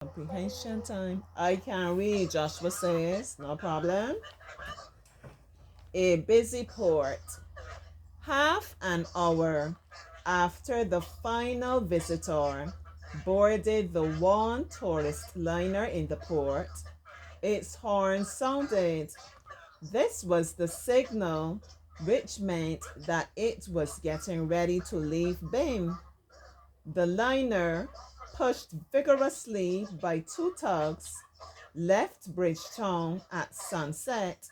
Comprehension time. I can read, Joshua says. No problem. A busy port. Half an hour after the final visitor boarded the one tourist liner in the port, its horn sounded. This was the signal, which meant that it was getting ready to leave BIM. The liner, pushed vigorously by two tugs, left Bridgetown at sunset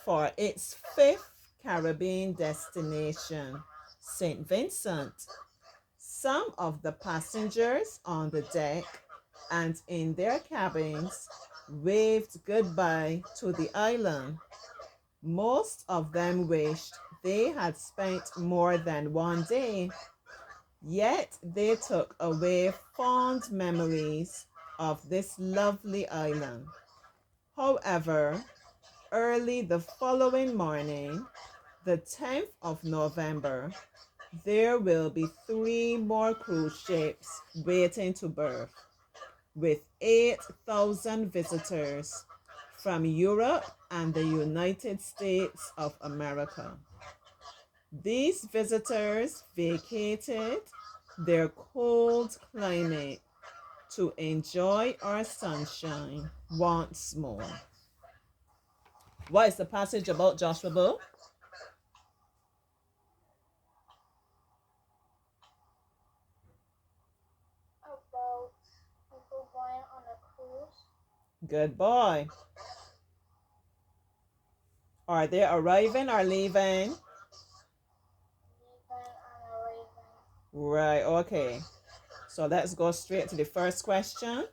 for its fifth Caribbean destination, St. Vincent. Some of the passengers on the deck and in their cabins waved goodbye to the island. Most of them wished they had spent more than one day, yet they took away fond memories of this lovely island. However, early the following morning, the 10th of November, there will be three more cruise ships waiting to berth, with 8,000 visitors from Europe and the United States of America. These visitors vacated their cold climate to enjoy our sunshine once more. What is the passage about, Joshua Book? About people going on a cruise. Good boy. Are they arriving or leaving? Leaving and arriving. Right, okay. So let's go straight to the first question.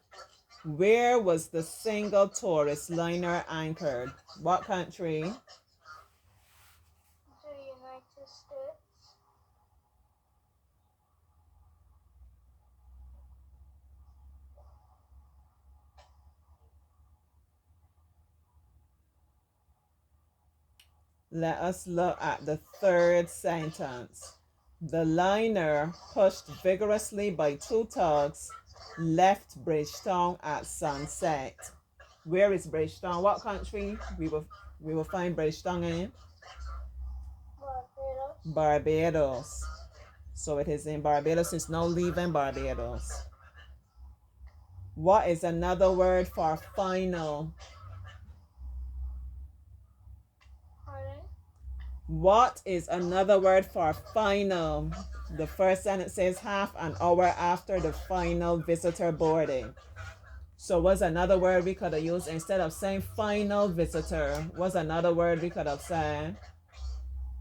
Where was the single tourist liner anchored? What country? The United States. Let us look at the third sentence. The liner, pushed vigorously by two tugs, left Bridgetown at sunset. Where is Bridgetown? What country we will find Bridgetown in? Barbados. Barbados. So it is in Barbados. It's now leaving Barbados. What is another word for final? Pardon? What is another word for final? The first sentence says half an hour after the final visitor boarding. So what's another word we could have used instead of saying final visitor? What's another word we could have said?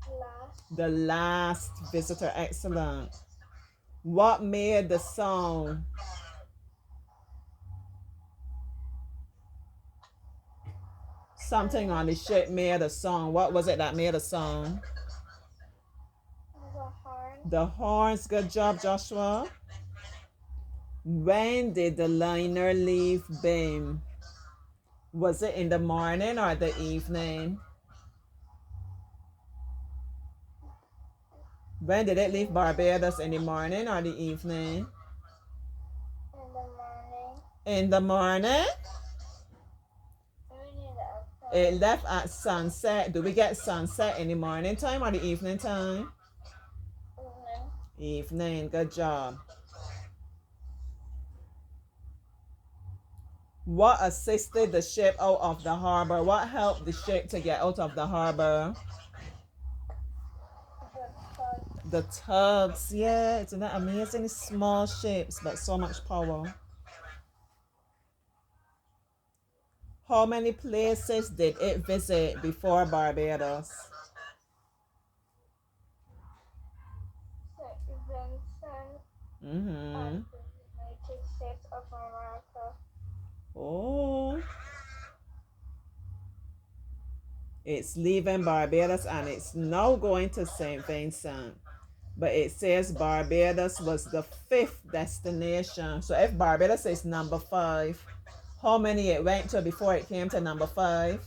Last. The last visitor. Excellent. What made the song? Something on the ship made a song. What was it that made a song? The horn. The horns. Good job, Joshua. When did the liner leave BIM? Was it in the morning or the evening? When did it leave Barbados? In the morning or the evening? In the morning. In the morning? Early in the afternoon. It left at sunset. Do we get sunset in the morning time or the evening time? Evening. Evening. Good job. What assisted the ship out of the harbor? What helped the ship to get out of the harbor? The tug. The tugs. Yeah, isn't that amazing? Small ships, but so much power. How many places did it visit before Barbados? St. Vincent Mm-hmm. and the United States of America. Oh. It's leaving Barbados and it's now going to St. Vincent. But it says Barbados was the fifth destination. So if Barbados is number 5, how many it went to before it came to number 5?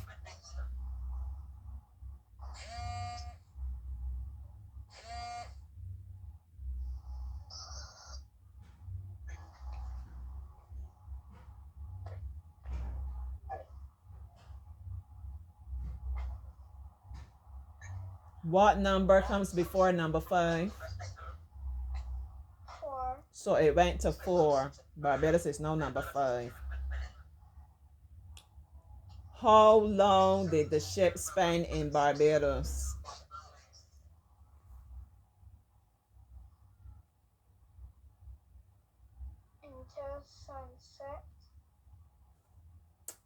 What number comes before number 5? 4. So it went to 4. Barbados is now number 5. How long did the ship spend in Barbados? Until sunset.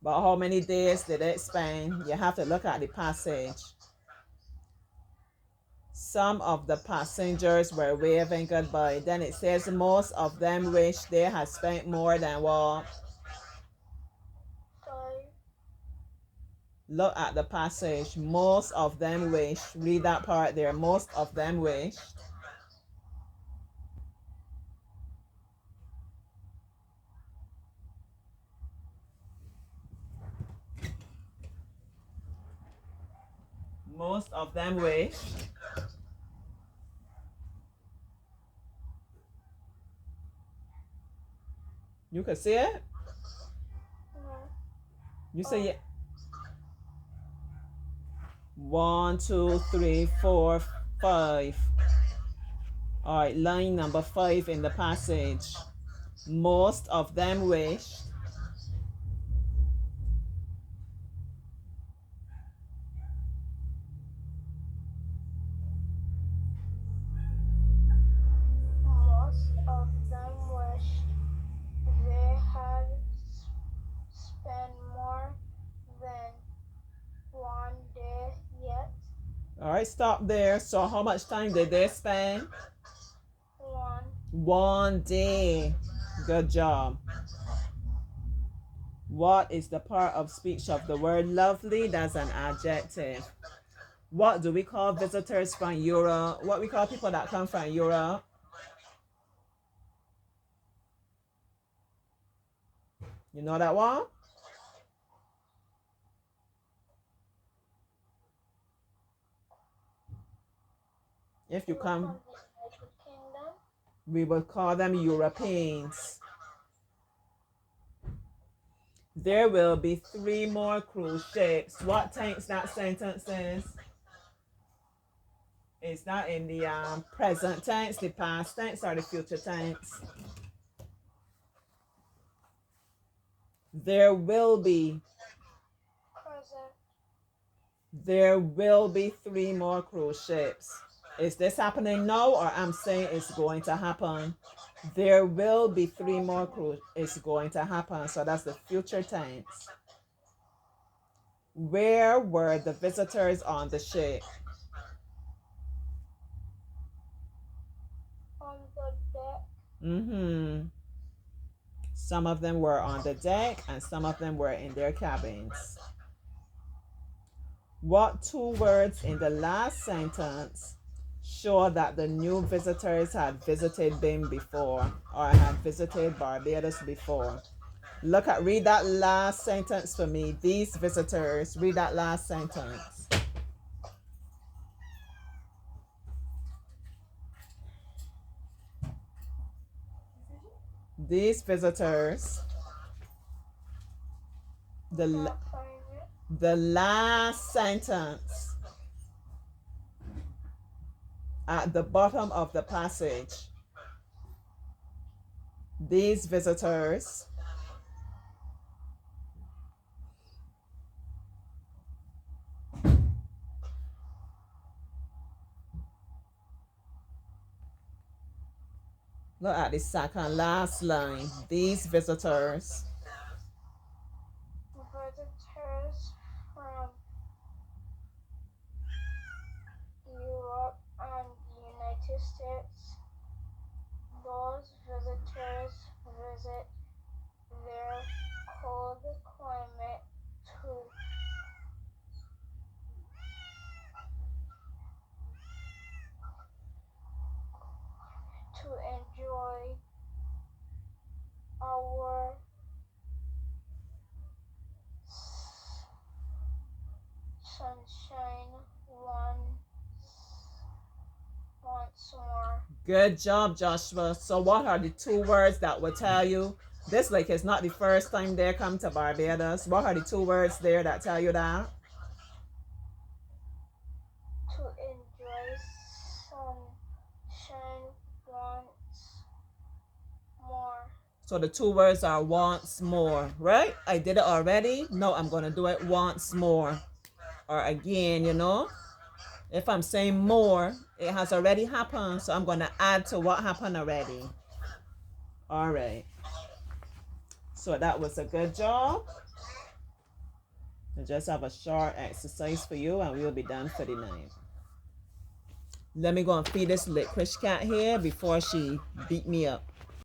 But how many days did it spend? You have to look at the passage. Some of the passengers were waving goodbye. Then it says most of them wish they had spent more than what? 5. Look at the passage. Most of them wish. Read that part there. Most of them wish. Most of them wish. You can see it? No. You see it? 1, 2, 3, 4, 5. All right, line number 5 in the passage. Most of them wish. Most of them wished they had spent more than one day yet. All right, stop there. So how much time did they spend? 1. 1 day. Good job. What is the part of speech of the word lovely? That's an adjective. What do we call visitors from Europe? What we call people that come from Europe? You know that one? If you come, From the United Kingdom. we will call them Europeans. There will be 3 more cruise ships. What tense that sentence is? It's not in the present tense, the past tense, or the future tense. There will be. Present. There will be 3 more cruise ships. Is this happening now, or I'm saying it's going to happen? There will be 3 more cruise. It's going to happen. So that's the future tense. Where were the visitors on the ship? On the deck. Some of them were on the deck and some of them were in their cabins. What 2 words in the last sentence show that the new visitors had visited BIM before or had visited Barbados before? Read that last sentence for me. These visitors, read that last sentence. These visitors, the last sentence at the bottom of the passage. These visitors look at the second last line. These visitors from Europe and the United States. Those visitors visit their cold climate to enjoy our sunshine once more. Good job, Joshua. So what are the 2 words that will tell you this like it's not the first time they come to Barbados? What are the 2 words there that tell you that? To enjoy wants more. So the two words are wants more, right? I did it already. No, I'm going to do it once more. Or again, you know. If I'm saying more, it has already happened. So I'm going to add to what happened already. All right. So that was a good job. I just have a short exercise for you and we'll be done for the night. Let me go and feed this licorice cat here before she beat me up.